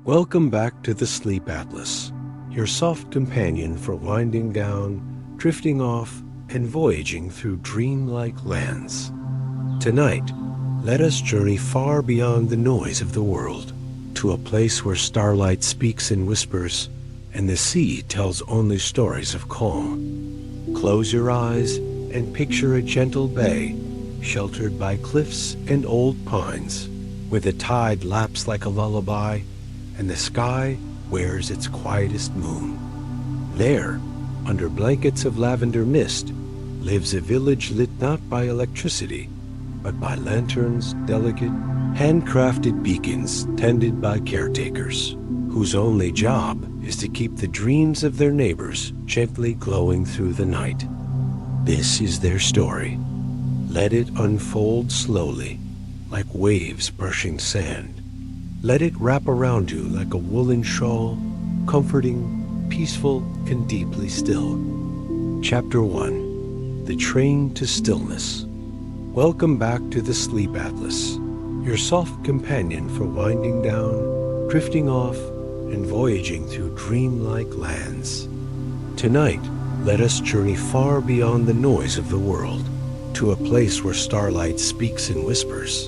Welcome back to the Sleep Atlas, your soft companion for winding down, drifting off, and voyaging through dreamlike lands. Tonight, let us journey far beyond the noise of the world, to a place where starlight speaks in whispers, and the sea tells only stories of calm. Close your eyes and picture a gentle bay, sheltered by cliffs and old pines, where the tide laps like a lullaby, and the sky wears its quietest moon. There, under blankets of lavender mist, lives a village lit not by electricity, but by lanterns, delicate, handcrafted beacons tended by caretakers, whose only job is to keep the dreams of their neighbors gently glowing through the night. This is their story. Let it unfold slowly, like waves brushing sand. Let it wrap around you like a woolen shawl, comforting, peaceful, and deeply still. Chapter 1. The Train to Stillness. Welcome back to the Sleep Atlas, your soft companion for winding down, drifting off, and voyaging through dreamlike lands. Tonight, let us journey far beyond the noise of the world, to a place where starlight speaks in whispers,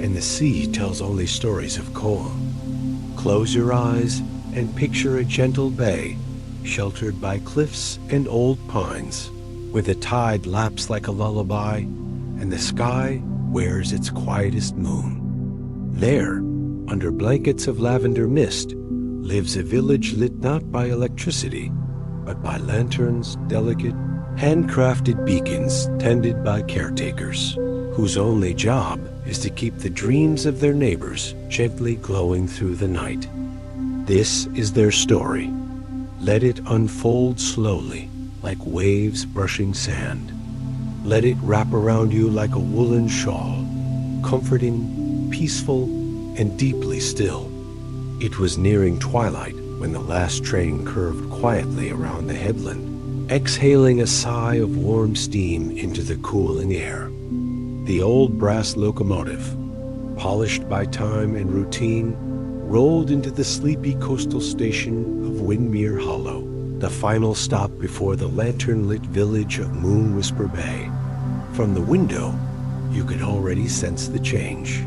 and the sea tells only stories of calm. Close your eyes and picture a gentle bay, sheltered by cliffs and old pines, where the tide laps like a lullaby, and the sky wears its quietest moon. There, under blankets of lavender mist, lives a village lit not by electricity, but by lanterns, delicate, handcrafted beacons tended by caretakers, whose only job is to keep the dreams of their neighbors gently glowing through the night. This is their story. Let it unfold slowly, like waves brushing sand. Let it wrap around you like a woolen shawl, comforting, peaceful, and deeply still. It was nearing twilight when the last train curved quietly around the headland, exhaling a sigh of warm steam into the cooling air. The old brass locomotive, polished by time and routine, rolled into the sleepy coastal station of Windmere Hollow, the final stop before the lantern-lit village of Moonwhisper Bay. From the window, you could already sense the change.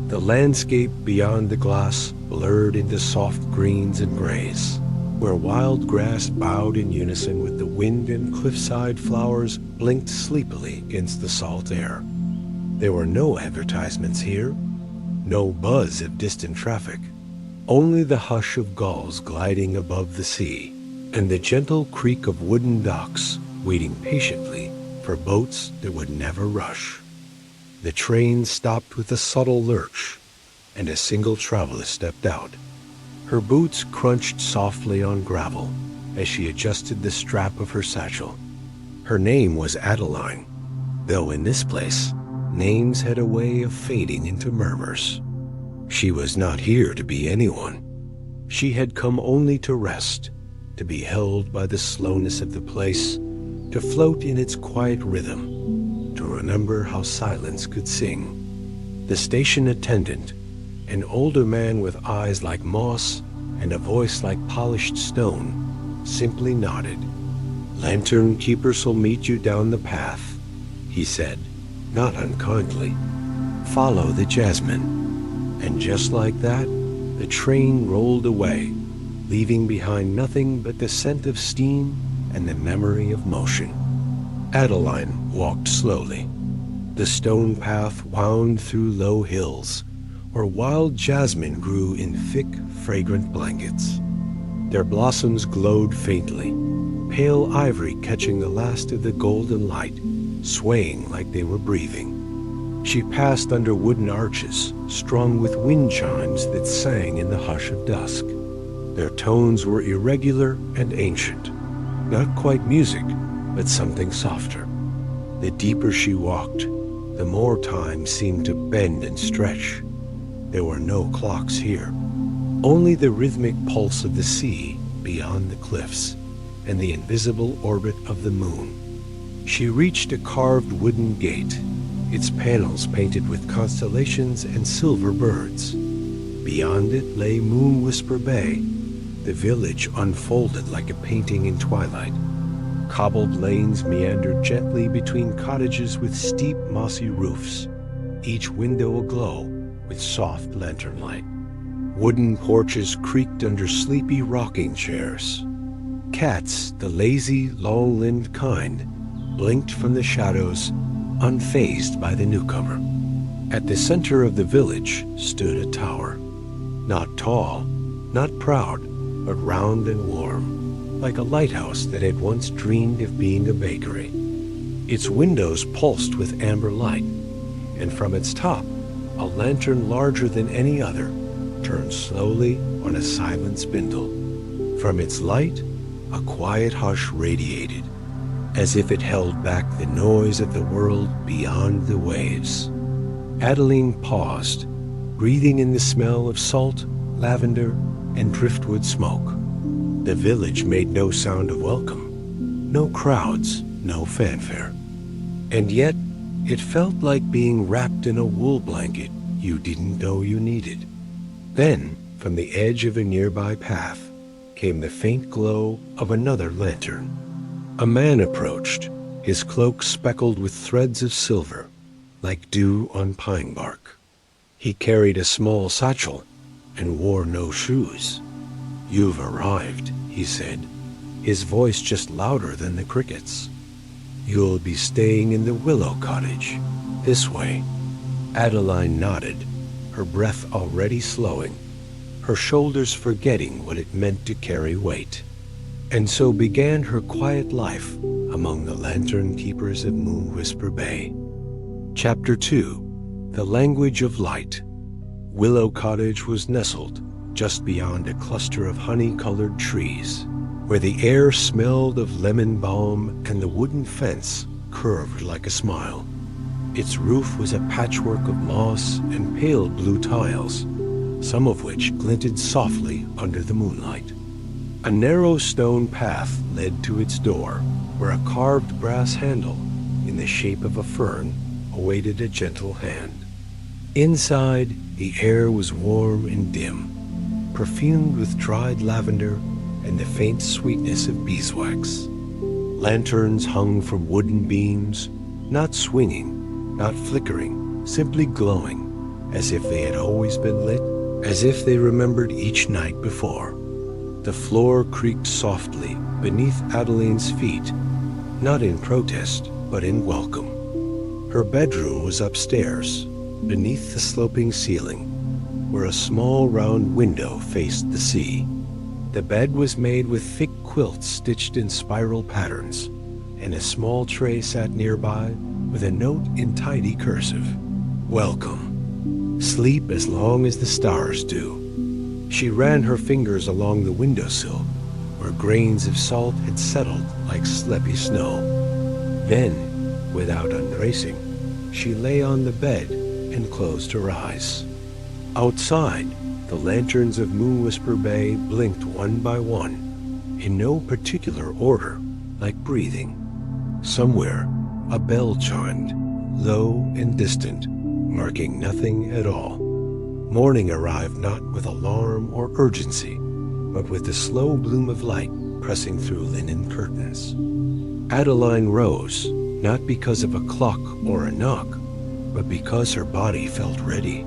The landscape beyond the glass blurred into soft greens and grays, where wild grass bowed in unison with the wind and cliffside flowers blinked sleepily against the salt air. There were no advertisements here, no buzz of distant traffic, only the hush of gulls gliding above the sea, and the gentle creak of wooden docks waiting patiently for boats that would never rush. The train stopped with a subtle lurch, and a single traveler stepped out. Her boots crunched softly on gravel as she adjusted the strap of her satchel. Her name was Adeline, though in this place, names had a way of fading into murmurs. She was not here to be anyone. She had come only to rest, to be held by the slowness of the place, to float in its quiet rhythm, to remember how silence could sing. The station attendant, an older man with eyes like moss and a voice like polished stone, simply nodded. "Lantern keepers will meet you down the path," he said, not unkindly. "Follow the jasmine." And just like that, the train rolled away, leaving behind nothing but the scent of steam and the memory of motion. Adeline walked slowly. The stone path wound through low hills, where wild jasmine grew in thick, fragrant blankets. Their blossoms glowed faintly, pale ivory catching the last of the golden light, swaying like they were breathing. She passed under wooden arches, strung with wind chimes that sang in the hush of dusk. Their tones were irregular and ancient, not quite music, but something softer. The deeper she walked, the more time seemed to bend and stretch. There were no clocks here, only the rhythmic pulse of the sea beyond the cliffs and the invisible orbit of the moon. She reached a carved wooden gate, its panels painted with constellations and silver birds. Beyond it lay Moonwhisper Bay. The village unfolded like a painting in twilight. Cobbled lanes meandered gently between cottages with steep, mossy roofs, each window aglow with soft lantern light. Wooden porches creaked under sleepy rocking chairs. Cats, the lazy, long-limbed kind, blinked from the shadows, unfazed by the newcomer. At the center of the village stood a tower. Not tall, not proud, but round and warm, like a lighthouse that had once dreamed of being a bakery. Its windows pulsed with amber light, and from its top, a lantern larger than any other turned slowly on a silent spindle. From its light, a quiet hush radiated, as if it held back the noise of the world beyond the waves. Adeline paused, breathing in the smell of salt, lavender, and driftwood smoke. The village made no sound of welcome, no crowds, no fanfare. And yet, it felt like being wrapped in a wool blanket you didn't know you needed. Then, from the edge of a nearby path, came the faint glow of another lantern. A man approached, his cloak speckled with threads of silver, like dew on pine bark. He carried a small satchel and wore no shoes. "You've arrived," he said, his voice just louder than the crickets. "You'll be staying in the willow cottage, this way." Adeline nodded, her breath already slowing, her shoulders forgetting what it meant to carry weight. And so began her quiet life among the lantern keepers of Moonwhisper Bay. Chapter 2. The Language of Light. Willow Cottage was nestled just beyond a cluster of honey-colored trees, where the air smelled of lemon balm and the wooden fence curved like a smile. Its roof was a patchwork of moss and pale blue tiles, some of which glinted softly under the moonlight. A narrow stone path led to its door, where a carved brass handle, in the shape of a fern, awaited a gentle hand. Inside, the air was warm and dim, perfumed with dried lavender and the faint sweetness of beeswax. Lanterns hung from wooden beams, not swinging, not flickering, simply glowing, as if they had always been lit, as if they remembered each night before. The floor creaked softly beneath Adeline's feet, not in protest, but in welcome. Her bedroom was upstairs, beneath the sloping ceiling, where a small round window faced the sea. The bed was made with thick quilts stitched in spiral patterns, and a small tray sat nearby with a note in tidy cursive. "Welcome. Sleep as long as the stars do." She ran her fingers along the windowsill, where grains of salt had settled like sleepy snow. Then, without unbracing, she lay on the bed and closed her eyes. Outside, the lanterns of Moonwhisper Bay blinked one by one, in no particular order, like breathing. Somewhere, a bell chimed, low and distant, marking nothing at all. Morning arrived not with alarm or urgency, but with the slow bloom of light pressing through linen curtains. Adeline rose, not because of a clock or a knock, but because her body felt ready.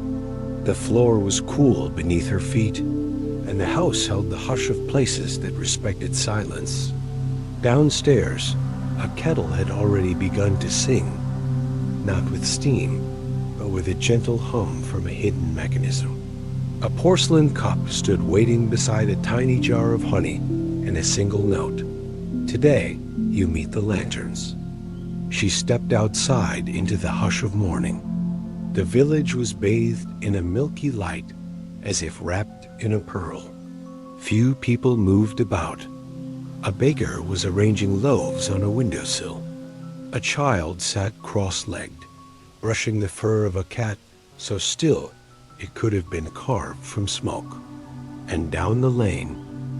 The floor was cool beneath her feet, and the house held the hush of places that respected silence. Downstairs, a kettle had already begun to sing, not with steam, but with a gentle hum from a hidden mechanism. A porcelain cup stood waiting beside a tiny jar of honey and a single note. "Today, you meet the lanterns." She stepped outside into the hush of morning. The village was bathed in a milky light, as if wrapped in a pearl. Few people moved about. A baker was arranging loaves on a windowsill. A child sat cross-legged, brushing the fur of a cat so still it could have been carved from smoke. And down the lane,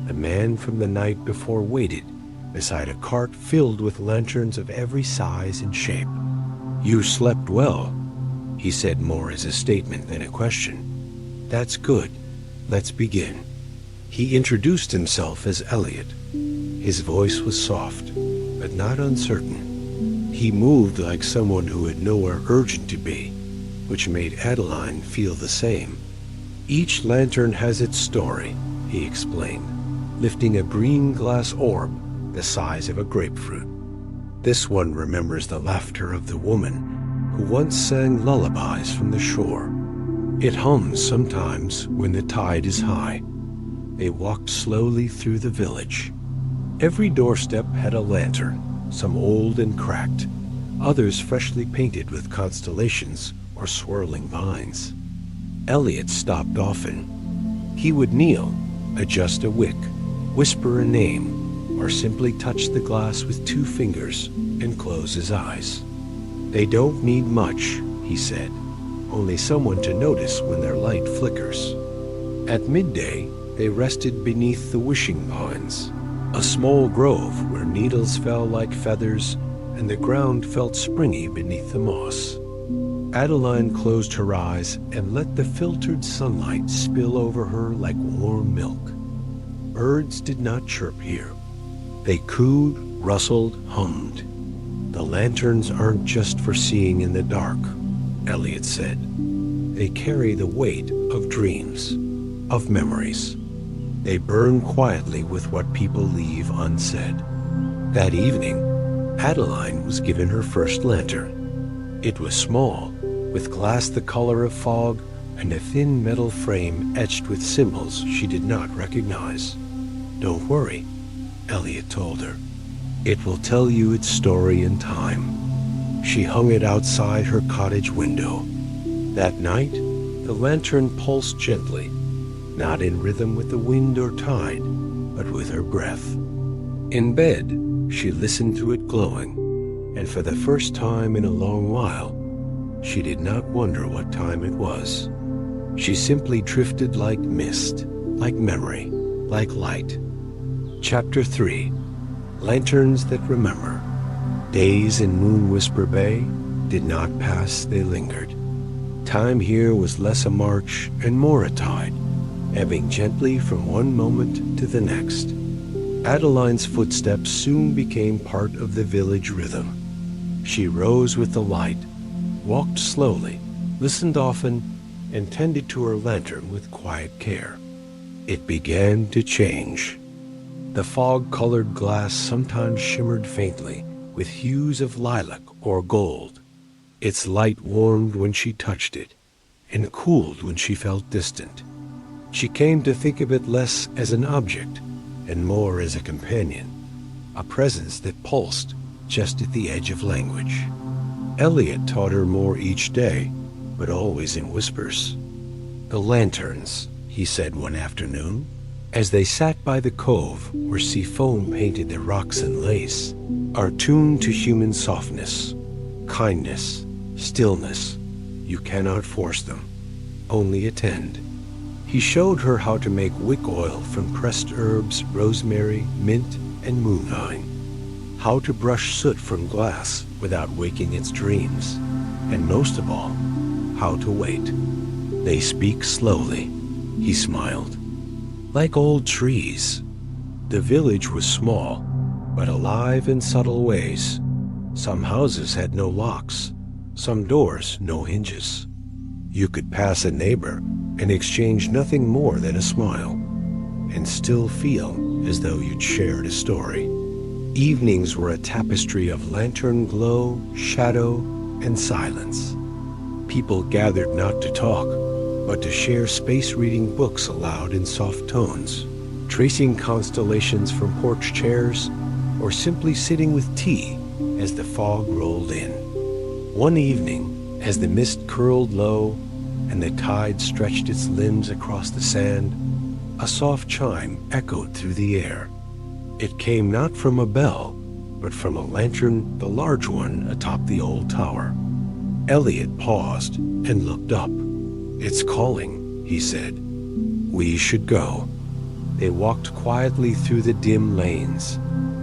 the man from the night before waited beside a cart filled with lanterns of every size and shape. "You slept well," he said, more as a statement than a question. "That's good," let's begin." He introduced himself as Elliot. His voice was soft, but not uncertain. He moved like someone who had nowhere urgent to be, which made Adeline feel the same. "Each lantern has its story," he explained, lifting a green glass orb the size of a grapefruit. "This one remembers the laughter of the woman who once sang lullabies from the shore. It hums sometimes when the tide is high." They walked slowly through the village. Every doorstep had a lantern, some old and cracked, others freshly painted with constellations or swirling vines. Elliot stopped often. He would kneel, adjust a wick, whisper a name, or simply touch the glass with 2 fingers and close his eyes. "They don't need much," he said, "only someone to notice when their light flickers." At midday, they rested beneath the wishing pines, a small grove where needles fell like feathers and the ground felt springy beneath the moss. Adeline closed her eyes and let the filtered sunlight spill over her like warm milk. Birds did not chirp here. They cooed, rustled, hummed. "The lanterns aren't just for seeing in the dark," Elliot said. "They carry the weight of dreams, of memories. They burn quietly with what people leave unsaid." That evening, Adeline was given her first lantern. It was small, with glass the color of fog and a thin metal frame etched with symbols she did not recognize. "Don't worry," Elliot told her. "It will tell you its story in time." She hung it outside her cottage window. That night, the lantern pulsed gently, not in rhythm with the wind or tide, but with her breath. In bed, she listened to it glowing, and for the first time in a long while, she did not wonder what time it was. She simply drifted like mist, like memory, like light. Chapter 3. Lanterns that Remember. Days in Moonwhisper Bay did not pass, they lingered. Time here was less a march and more a tide, ebbing gently from one moment to the next. Adeline's footsteps soon became part of the village rhythm. She rose with the light, walked slowly, listened often, and tended to her lantern with quiet care. It began to change. The fog-colored glass sometimes shimmered faintly with hues of lilac or gold. Its light warmed when she touched it, and cooled when she felt distant. She came to think of it less as an object and more as a companion, a presence that pulsed just at the edge of language. Elliot taught her more each day, but always in whispers. "The lanterns," he said one afternoon, as they sat by the cove where sea foam painted the rocks in lace, "are tuned to human softness, kindness, stillness. You cannot force them, only attend." He showed her how to make wick oil from pressed herbs, rosemary, mint, and moonvine, how to brush soot from glass without waking its dreams, and most of all, how to wait. "They speak slowly," he smiled, "like old trees." The village was small, but alive in subtle ways. Some houses had no locks, some doors no hinges. You could pass a neighbor and exchange nothing more than a smile, and still feel as though you'd shared a story. Evenings were a tapestry of lantern glow, shadow, and silence. People gathered not to talk, but to share space reading books aloud in soft tones, tracing constellations from porch chairs, or simply sitting with tea as the fog rolled in. One evening, as the mist curled low and the tide stretched its limbs across the sand, a soft chime echoed through the air. It came not from a bell, but from a lantern, the large one atop the old tower. Elliot paused and looked up. "It's calling," he said. "We should go." They walked quietly through the dim lanes,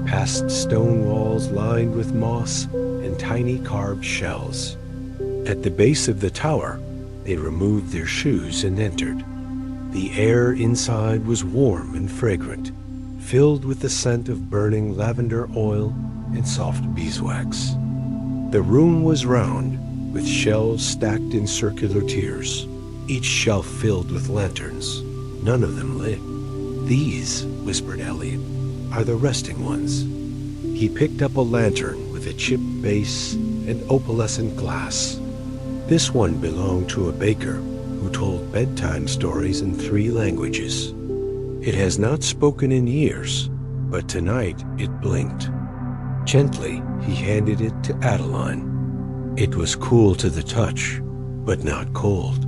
past stone walls lined with moss and tiny carved shells. At the base of the tower, they removed their shoes and entered. The air inside was warm and fragrant, filled with the scent of burning lavender oil and soft beeswax. The room was round, with shelves stacked in circular tiers, each shelf filled with lanterns, none of them lit. "These," whispered Elliot, "are the resting ones." He picked up a lantern with a chipped base and opalescent glass. This one belonged to a baker who told bedtime stories in 3 languages. It has not spoken in years, but tonight it blinked. Gently, he handed it to Adeline. It was cool to the touch, but not cold.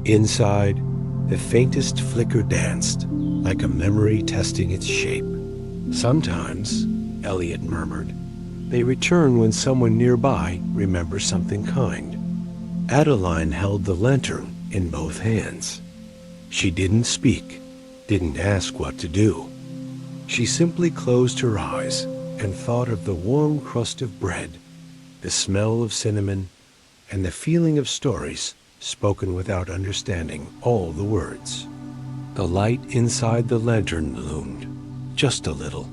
Inside, the faintest flicker danced, like a memory testing its shape. "Sometimes," Elliot murmured, "they return when someone nearby remembers something kind." Adeline held the lantern in both hands. She didn't speak, didn't ask what to do. She simply closed her eyes and thought of the warm crust of bread, the smell of cinnamon, and the feeling of stories spoken without understanding all the words. The light inside the lantern loomed, just a little,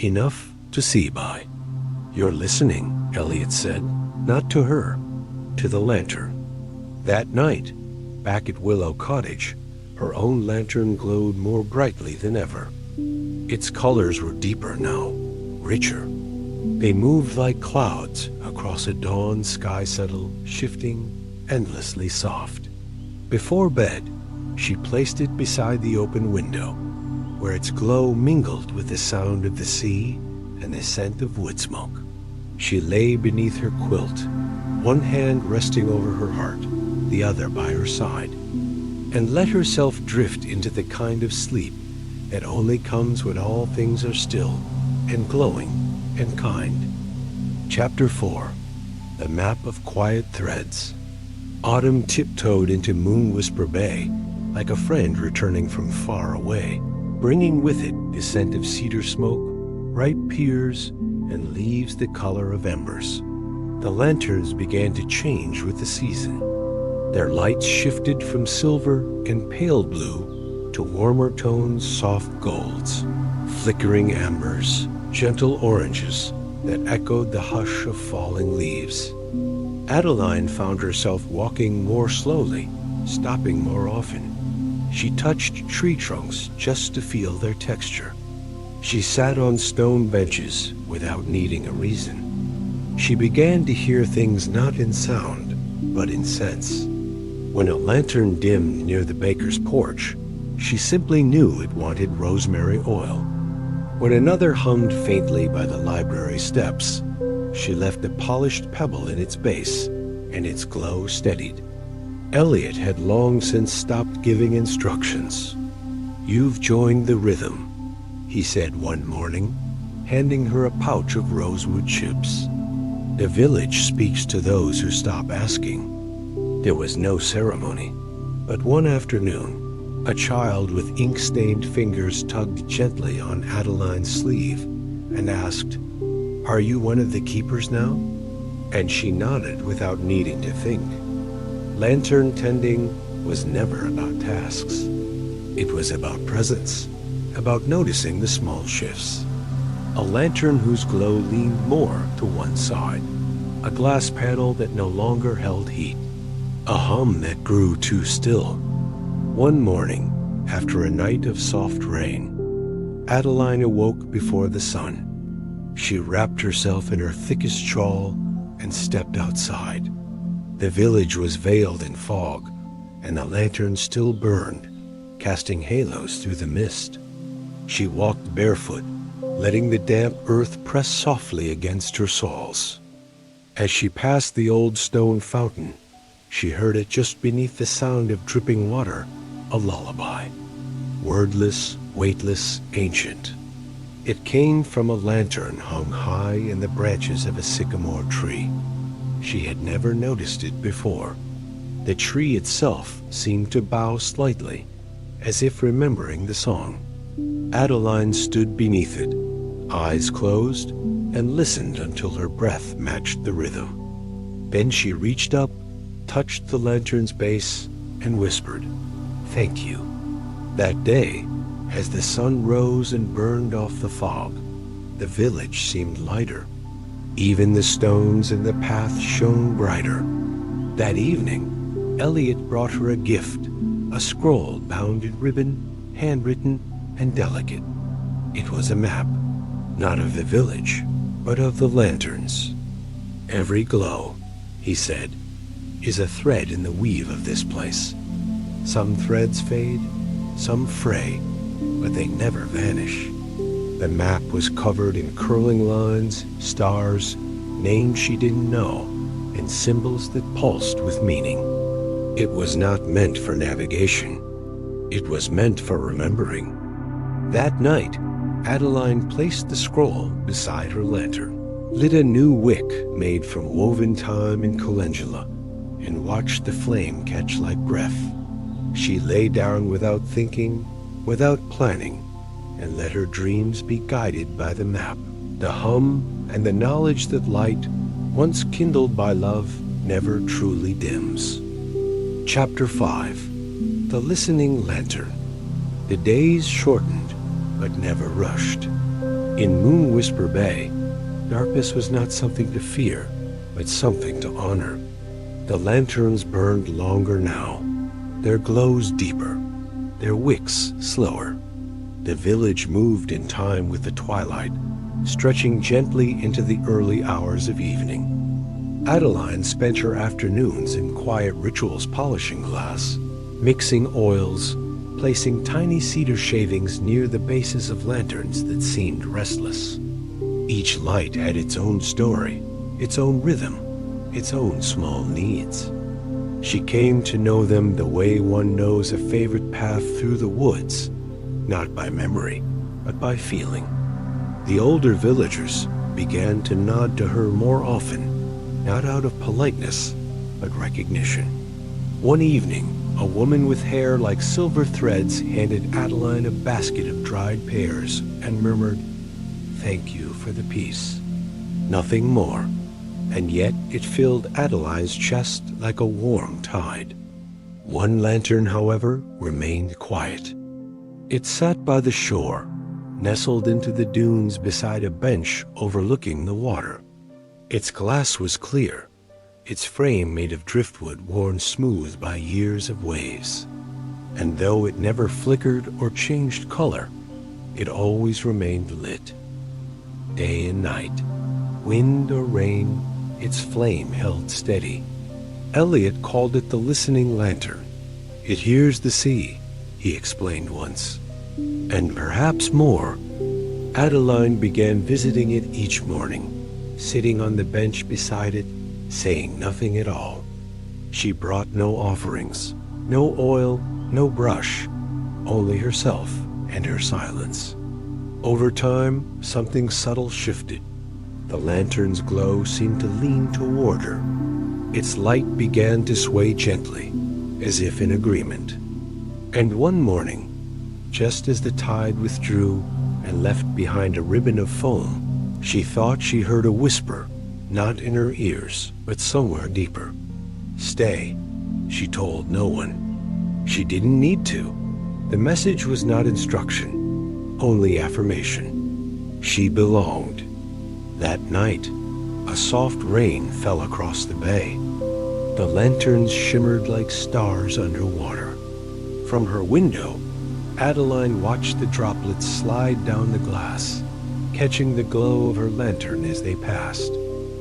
enough to see by. "You're listening," Elliot said, not to her, to the lantern. That night, back at Willow Cottage, her own lantern glowed more brightly than ever. Its colors were deeper now, richer. They moved like clouds across a dawn sky settle, shifting, endlessly soft. Before bed, she placed it beside the open window, where its glow mingled with the sound of the sea and the scent of wood smoke. She lay beneath her quilt, one hand resting over her heart, the other by her side, and let herself drift into the kind of sleep that only comes when all things are still and glowing and kind. Chapter 4. The Map of Quiet Threads. Autumn tiptoed into Moonwhisper Bay like a friend returning from far away, bringing with it the scent of cedar smoke, ripe pears, and leaves the color of embers. The lanterns began to change with the season. Their lights shifted from silver and pale blue to warmer tones, soft golds, flickering ambers, gentle oranges that echoed the hush of falling leaves. Adeline found herself walking more slowly, stopping more often. She touched tree trunks just to feel their texture. She sat on stone benches without needing a reason. She began to hear things not in sound, but in sense. When a lantern dimmed near the baker's porch, she simply knew it wanted rosemary oil. When another hummed faintly by the library steps, she left a polished pebble in its base, and its glow steadied. Elliot had long since stopped giving instructions. "You've joined the rhythm," he said one morning, handing her a pouch of rosewood chips. "The village speaks to those who stop asking." There was no ceremony, but one afternoon, a child with ink-stained fingers tugged gently on Adeline's sleeve and asked, "Are you one of the keepers now?" And she nodded without needing to think. Lantern tending was never about tasks. It was about presence, about noticing the small shifts. A lantern whose glow leaned more to one side, a glass panel that no longer held heat, a hum that grew too still. One morning, after a night of soft rain, Adeline awoke before the sun. She wrapped herself in her thickest shawl and stepped outside. The village was veiled in fog, and the lantern still burned, casting halos through the mist. She walked barefoot, letting the damp earth press softly against her soles. As she passed the old stone fountain, she heard it just beneath the sound of dripping water, a lullaby. Wordless, weightless, ancient. It came from a lantern hung high in the branches of a sycamore tree. She had never noticed it before. The tree itself seemed to bow slightly, as if remembering the song. Adeline stood beneath it, eyes closed, and listened until her breath matched the rhythm. Then she reached up, touched the lantern's base, and whispered, "Thank you." That day, as the sun rose and burned off the fog, the village seemed lighter. Even the stones in the path shone brighter. That evening, Elliot brought her a gift, a scroll bound in ribbon, handwritten and delicate. It was a map, not of the village, but of the lanterns. Every glow, he said, is a thread in the weave of this place. Some threads fade, some fray, but they never vanish. The map was covered in curling lines, stars, names she didn't know, and symbols that pulsed with meaning. It was not meant for navigation. It was meant for remembering. That night, Adeline placed the scroll beside her lantern, lit a new wick made from woven thyme and calendula, and watched the flame catch like breath. She lay down without thinking, without planning, and let her dreams be guided by the map, the hum and the knowledge that light, once kindled by love, never truly dims. Chapter 5. The Listening Lantern. The days shortened, but never rushed. In Moonwhisper Bay, darkness was not something to fear, but something to honor. The lanterns burned longer now, their glows deeper, their wicks slower. The village moved in time with the twilight, stretching gently into the early hours of evening. Adeline spent her afternoons in quiet rituals polishing glass, mixing oils, placing tiny cedar shavings near the bases of lanterns that seemed restless. Each light had its own story, its own rhythm, its own small needs. She came to know them the way one knows a favorite path through the woods, not by memory, but by feeling. The older villagers began to nod to her more often, not out of politeness, but recognition. One evening, a woman with hair like silver threads handed Adeline a basket of dried pears and murmured, "Thank you for the peace." Nothing more, and yet it filled Adeline's chest like a warm tide. One lantern, however, remained quiet. It sat by the shore, nestled into the dunes beside a bench overlooking the water. Its glass was clear, its frame made of driftwood worn smooth by years of waves. And though it never flickered or changed color, it always remained lit. Day and night, wind or rain, its flame held steady. Elliot called it the listening lantern. "It hears the sea," he explained once. And perhaps more, Adeline began visiting it each morning, sitting on the bench beside it, saying nothing at all. She brought no offerings, no oil, no brush, only herself and her silence. Over time, something subtle shifted. The lantern's glow seemed to lean toward her. Its light began to sway gently, as if in agreement. And one morning, just as the tide withdrew and left behind a ribbon of foam, she thought she heard a whisper, not in her ears, but somewhere deeper. "Stay," she told no one. She didn't need to. The message was not instruction, only affirmation. She belonged. That night, a soft rain fell across the bay. The lanterns shimmered like stars underwater. From her window, Adeline watched the droplets slide down the glass, catching the glow of her lantern as they passed.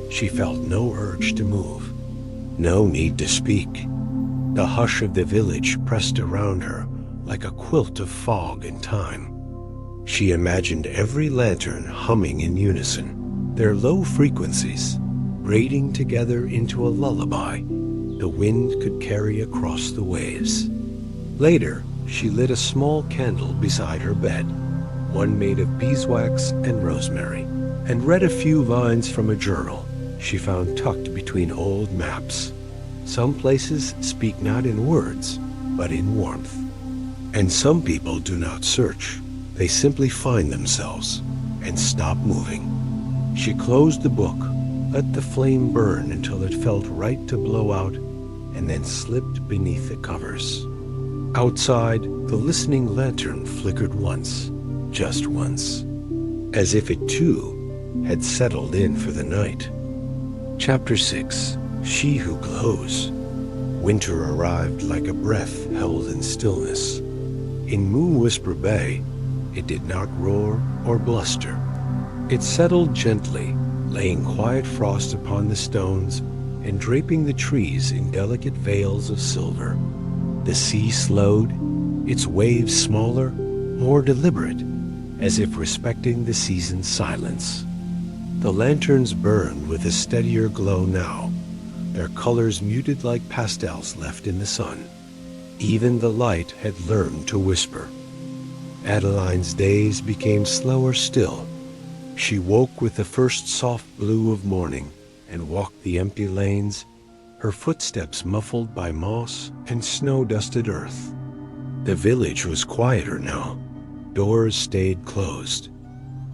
She felt no urge to move, no need to speak. The hush of the village pressed around her like a quilt of fog and time. She imagined every lantern humming in unison, their low frequencies braiding together into a lullaby the wind could carry across the waves. Later, she lit a small candle beside her bed, one made of beeswax and rosemary, and read a few lines from a journal she found tucked between old maps. Some places speak not in words, but in warmth. And some people do not search. They simply find themselves and stop moving. She closed the book, let the flame burn until it felt right to blow out, and then slipped beneath the covers. Outside, the listening lantern flickered once, just once, as if it too had settled in for the night. Chapter 6. She Who Glows. Winter arrived like a breath held in stillness. In Moonwhisper Bay, it did not roar or bluster. It settled gently, laying quiet frost upon the stones and draping the trees in delicate veils of silver. The sea slowed, its waves smaller, more deliberate, as if respecting the season's silence. The lanterns burned with a steadier glow now, their colors muted like pastels left in the sun. Even the light had learned to whisper. Adeline's days became slower still. She woke with the first soft blue of morning and walked the empty lanes, her footsteps muffled by moss and snow-dusted earth. The village was quieter now. Doors stayed closed.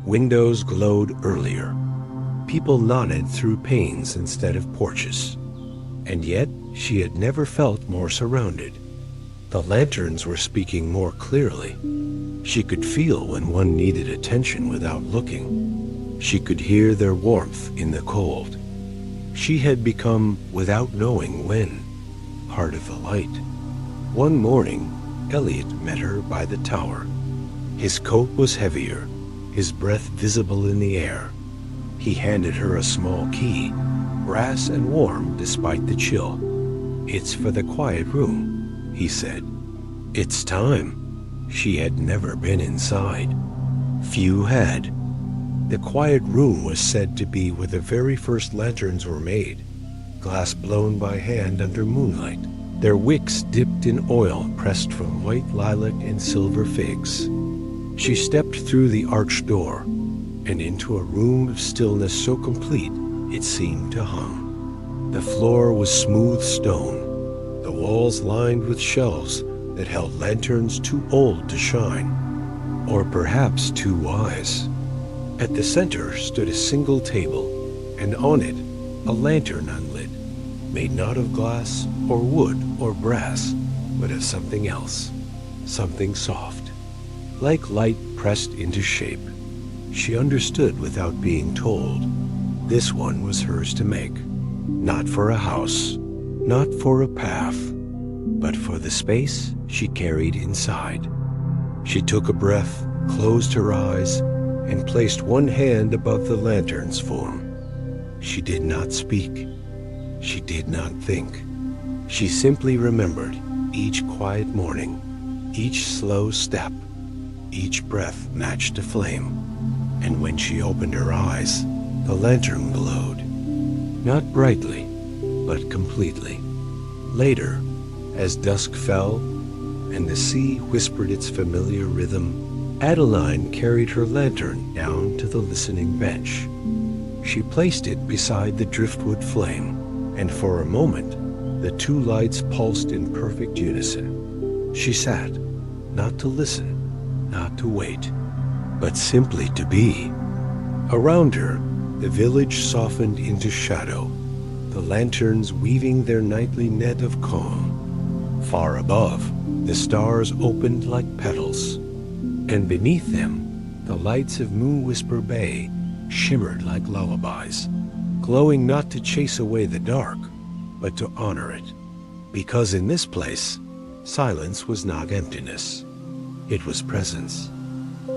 Windows glowed earlier. People nodded through panes instead of porches. And yet she had never felt more surrounded. The lanterns were speaking more clearly. She could feel when one needed attention without looking. She could hear their warmth in the cold. She had become, without knowing when, part of the light. One morning, Elliot met her by the tower. His coat was heavier, his breath visible in the air. He handed her a small key, brass and warm despite the chill. "It's for the quiet room," he said. "It's time." She had never been inside. Few had. The quiet room was said to be where the very first lanterns were made, glass blown by hand under moonlight, their wicks dipped in oil pressed from white lilac and silver figs. She stepped through the arched door and into a room of stillness so complete it seemed to hum. The floor was smooth stone, the walls lined with shelves that held lanterns too old to shine, or perhaps too wise. At the center stood a single table, and on it a lantern unlit, made not of glass or wood or brass, but of something else, something soft, like light pressed into shape. She understood without being told. This one was hers to make, not for a house, not for a path, but for the space she carried inside. She took a breath, closed her eyes, and placed one hand above the lantern's form. She did not speak. She did not think. She simply remembered each quiet morning, each slow step, each breath matched a flame. And when she opened her eyes, the lantern glowed, not brightly, but completely. Later, as dusk fell and the sea whispered its familiar rhythm, Adeline carried her lantern down to the listening bench. She placed it beside the driftwood flame, and for a moment, the two lights pulsed in perfect unison. She sat, not to listen, not to wait, but simply to be. Around her, the village softened into shadow, the lanterns weaving their nightly net of calm. Far above, the stars opened like petals, and beneath them, the lights of Moonwhisper Bay shimmered like lullabies, glowing not to chase away the dark, but to honor it. Because in this place, silence was not emptiness. It was presence.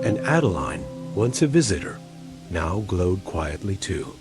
And Adeline, once a visitor, now glowed quietly too.